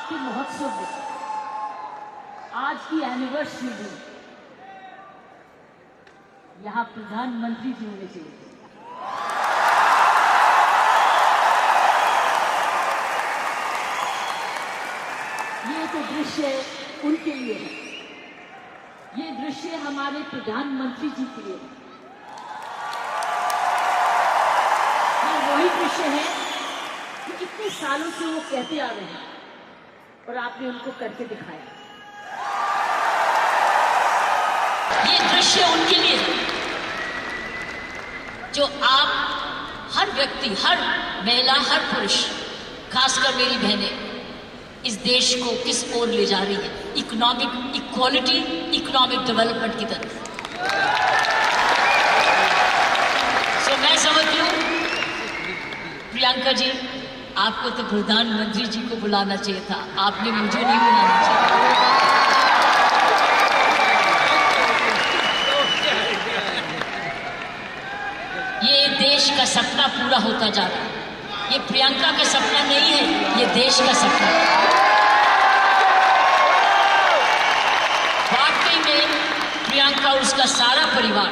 के महोत्सव में, आज की एनिवर्सरी में यहाँ प्रधानमंत्री जी होने चाहिए। ये तो दृश्य उनके लिए है, ये दृश्य हमारे प्रधानमंत्री जी के लिए है। ये वही दृश्य है कि इतने सालों से वो कहते आ रहे हैं और आपने उनको करके दिखाया। ये दृश्य उनके लिए है जो आप हर व्यक्ति, हर महिला, हर पुरुष, खासकर मेरी बहनें, इस देश को किस ओर ले जा रही है, इकोनॉमिक इक्वालिटी, इकोनॉमिक डेवलपमेंट की तरफ। मैं समझती हूँ प्रियंका जी, आपको तो प्रधानमंत्री जी को बुलाना चाहिए था, आपने मुझे नहीं बुलाना चाहिए। ये देश का सपना पूरा होता जा रहा है। ये प्रियंका का सपना नहीं है, ये देश का सपना है। वाकई में प्रियंका, उसका सारा परिवार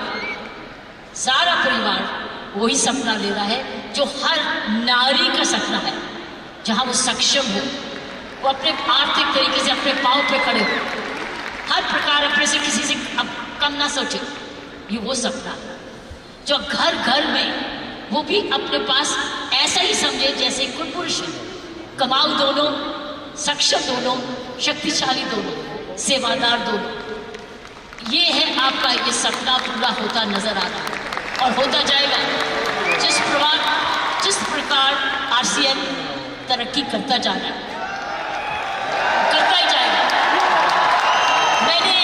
वही सपना ले रहा है जो हर नारी का सपना है, जहां वो सक्षम हो, वो अपने आर्थिक तरीके से अपने पांव पे खड़े हो, हर प्रकार अपने से किसी से कम ना सोचे। ये वो सपना जो घर घर में वो भी अपने पास ऐसा ही समझे जैसे कोई पुरुष है, कमाऊ दोनों, सक्षम दोनों, शक्तिशाली दोनों, सेवादार दोनों। ये है आपका ये सपना पूरा होता नजर आ रहा है और होता जाएगा। जिस प्रकार आरसीएम तरक्की करता जा रहा है, करता ही जाएगा। मैंने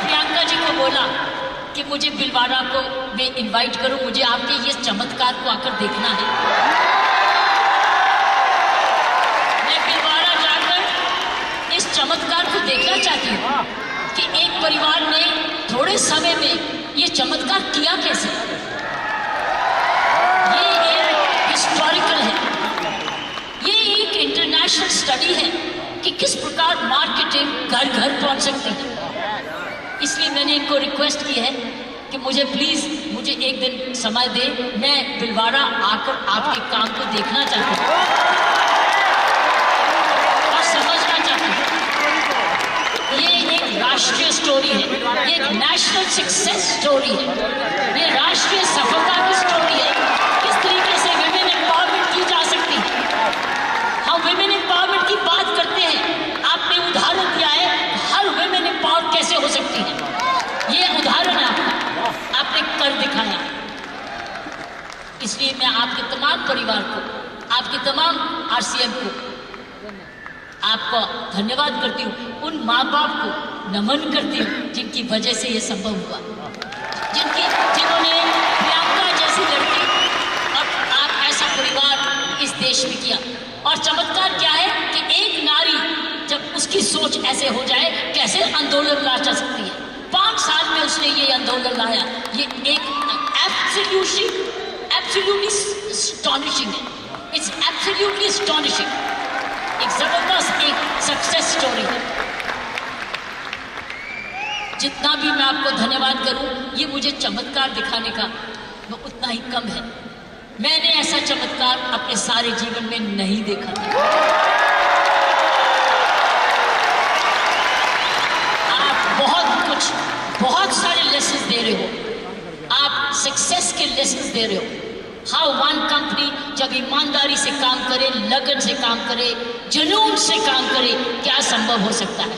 प्रियंका जी को बोला कि मुझे भिलवाड़ा को मैं इनवाइट करूं, मुझे आपके ये चमत्कार को आकर देखना है। मैं भिलवाड़ा जाकर इस चमत्कार को देखना चाहती हूं कि एक परिवार ने थोड़े समय में ये चमत्कार किया कैसे। ये एक हिस्टोरिकल है, ये एक इंटरनेशनल स्टडी है कि किस प्रकार मार्केटिंग घर घर पहुंच सकती है। इसलिए मैंने इनको रिक्वेस्ट की है कि मुझे प्लीज मुझे एक दिन समय दे, मैं भिलवाड़ा आकर आपके काम को देखना चाहती हूँ और समझना चाहती हूँ। ये एक राष्ट्रीय स्टोरी है, ये एक नेशनल सक्सेस स्टोरी है, ये राष्ट्रीय सफलता की स्टोरी है। किस तरीके से विमेन एम्पावरमेंट की जा सकती है। हम विमेन एम्पावरमेंट की बात करते हैं, आपने उदाहरण दिया है हर विमेन एम्पावर कैसे हो सकती है। ये उदाहरण है आपका, आपने कर दिखाया। इसलिए मैं आपके तमाम परिवार को, आपके तमाम आरसीएम को आपको धन्यवाद करती हूँ। उन माँ बाप को नमन करती हूँ जिनकी वजह से ये संभव हुआ, जिन्होंने प्रियंका जैसी लड़की और आप ऐसा परिवार इस देश में किया। और चमत्कार क्या है कि एक नारी जब उसकी सोच ऐसे हो जाए, कैसे आंदोलन ला जा सकती है। 5 साल में उसने ये आंदोलन लाया, ये एक एब्सोल्युटली एस्टॉनिशिंग है। इट्स एब्सोल्युटली एस्टॉनिशिंग, एक जबरदस्त एक सक्सेस स्टोरी है। जितना भी मैं आपको धन्यवाद करूं, ये मुझे चमत्कार दिखाने का वो उतना ही कम है। मैंने ऐसा चमत्कार अपने सारे जीवन में नहीं देखा था। आप बहुत सारे लेसन दे रहे हो, आप सक्सेस के लेसन दे रहे हो। हाउ वन कंपनी जब ईमानदारी से काम करे, लगन से काम करे, जुनून से काम करे, क्या संभव हो सकता है।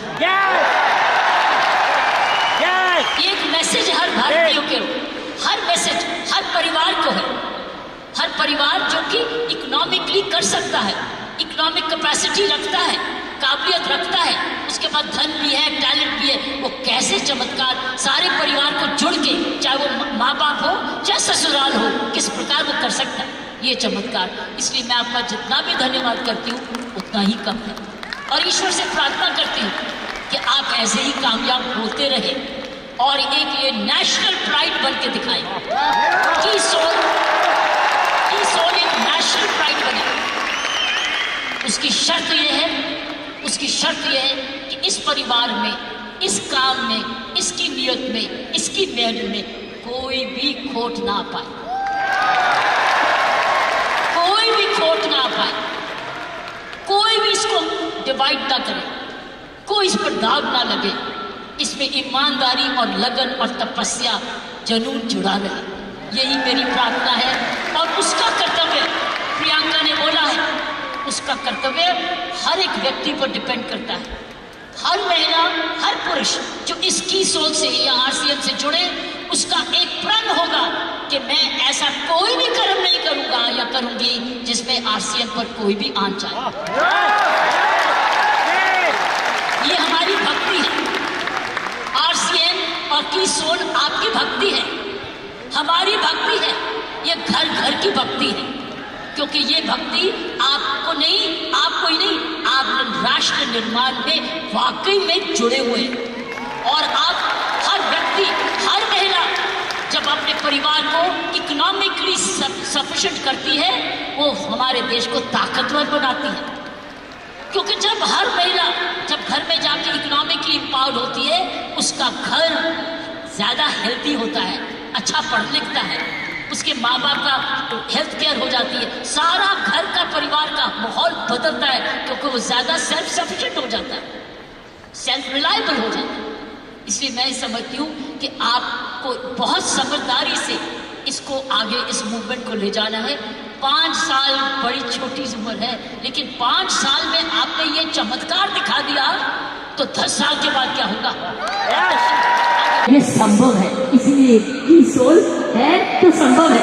एक मैसेज हर भारतीयों के, हर मैसेज हर परिवार को है। हर परिवार जो कि इकोनॉमिकली कर सकता है, इकोनॉमिक कैपेसिटी रखता है, काबिलियत रखता है, उसके बाद धन भी है, टैलेंट भी है, वो कैसे चमत्कार सारे परिवार को जुड़ के, चाहे वो माँ बाप हो चाहे ससुराल हो, किस प्रकार वो कर सकता है ये चमत्कार। इसलिए मैं आपका जितना भी धन्यवाद करती हूँ उतना ही कम है और ईश्वर से प्रार्थना करती हूँ कि आप ऐसे ही कामयाब होते रहे और एक ये नेशनल प्राइड बन के दिखाएं कि सोल एक नेशनल प्राइड बने। उसकी शर्त ये है, उसकी शर्त यह है कि इस परिवार में, इस काम में, इसकी नियत में, इसकी मेहनत में कोई भी खोट ना पाए, कोई भी खोट ना पाए, कोई भी इसको डिवाइड ना करे, कोई इस पर दाग ना लगे, इसमें ईमानदारी और लगन और तपस्या जुनून जुड़ा रहे, यही मेरी प्रार्थना है। और उसका कर्तव्य, प्रियंका ने बोला है, उसका कर्तव्य हर एक व्यक्ति पर डिपेंड करता है। हर महिला, हर पुरुष जो इसकी सोच से या आरसीएम से जुड़े, उसका एक प्रण होगा कि मैं ऐसा कोई भी कर्म नहीं करूंगा या करूंगी जिसमें आरसीएम पर कोई भी आंच आए। ये हमारी भक्ति है, आरसीएम और की सोल आपकी भक्ति है, हमारी भक्ति है, ये घर घर की भक्ति है, क्योंकि ये भक्ति आपको नहीं, आपको ही नहीं, आप राष्ट्र निर्माण में वाकई में जुड़े हुए हैं। और आप हर व्यक्ति, हर महिला जब अपने परिवार को इकोनॉमिकली सफिशिएंट करती है, वो हमारे देश को ताकतवर बनाती है। क्योंकि जब हर महिला जब घर में जाके इकोनॉमिकली एम्पावर्ड होती है, उसका घर ज्यादा हेल्दी होता है, अच्छा पढ़ लिखता है, उसके माँ बाप का हेल्थ केयर हो जाती है, सारा घर का परिवार का माहौल बदलता है, क्योंकि वो ज्यादा सेल्फ सफिशिएंट हो जाता है, सेल्फ रिलायबल हो जाता है। इसलिए मैं समझती हूँ कि आपको बहुत समझदारी से इसको आगे, इस मूवमेंट को ले जाना है। 5 साल बड़ी छोटी उम्र है, लेकिन 5 साल में आपने ये चमत्कार दिखा दिया, तो 10 साल के बाद क्या होगा? ये संभव है, इसलिए की सोल है तो संभव है।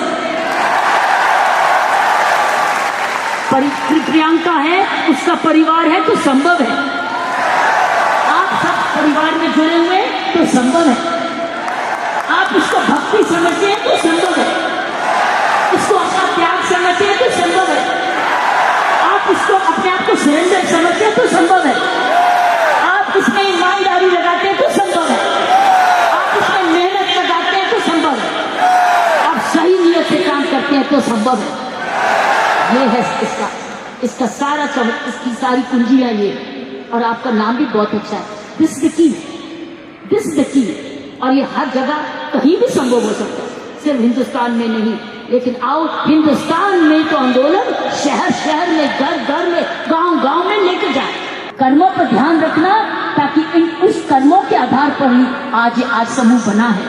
प्रियंका है, उसका परिवार है तो संभव है। आप सब परिवार में जुड़े हुए तो संभव है। आप इसको भक्ति समझते हैं तो संभव है, इसको अपना त्याग समझते हैं तो संभव है, आप इसको अपने आप को सरेंडर समझते हैं तो संभव है, आप इसमें ईमानदारी लगाते हैं तो संभव है, आप इसमें मेहनत लगाते हैं तो संभव है, आप सही नियत से काम करते हैं तो संभव है। ये है इसका सारा इसकी सारी कुंजियां ये। और आपका नाम भी बहुत अच्छा है, this the key, this the key. और ये हर जगह कहीं भी संभव हो सकता है, सिर्फ हिंदुस्तान में नहीं। लेकिन आओ, हिंदुस्तान में तो आंदोलन शहर शहर में, घर घर में, गांव गांव में लेकर जाए। कर्मों पर ध्यान रखना, ताकि उस कर्मों के आधार पर ही आज समूह बना है।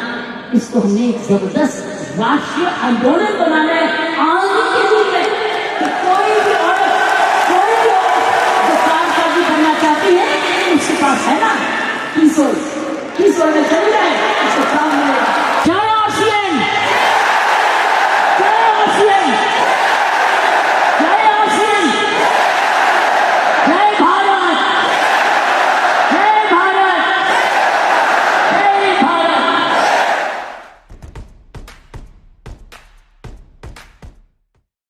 इसको हमने एक जबरदस्त राष्ट्रीय आंदोलन बनाना है आगे के दिन में, कि कोई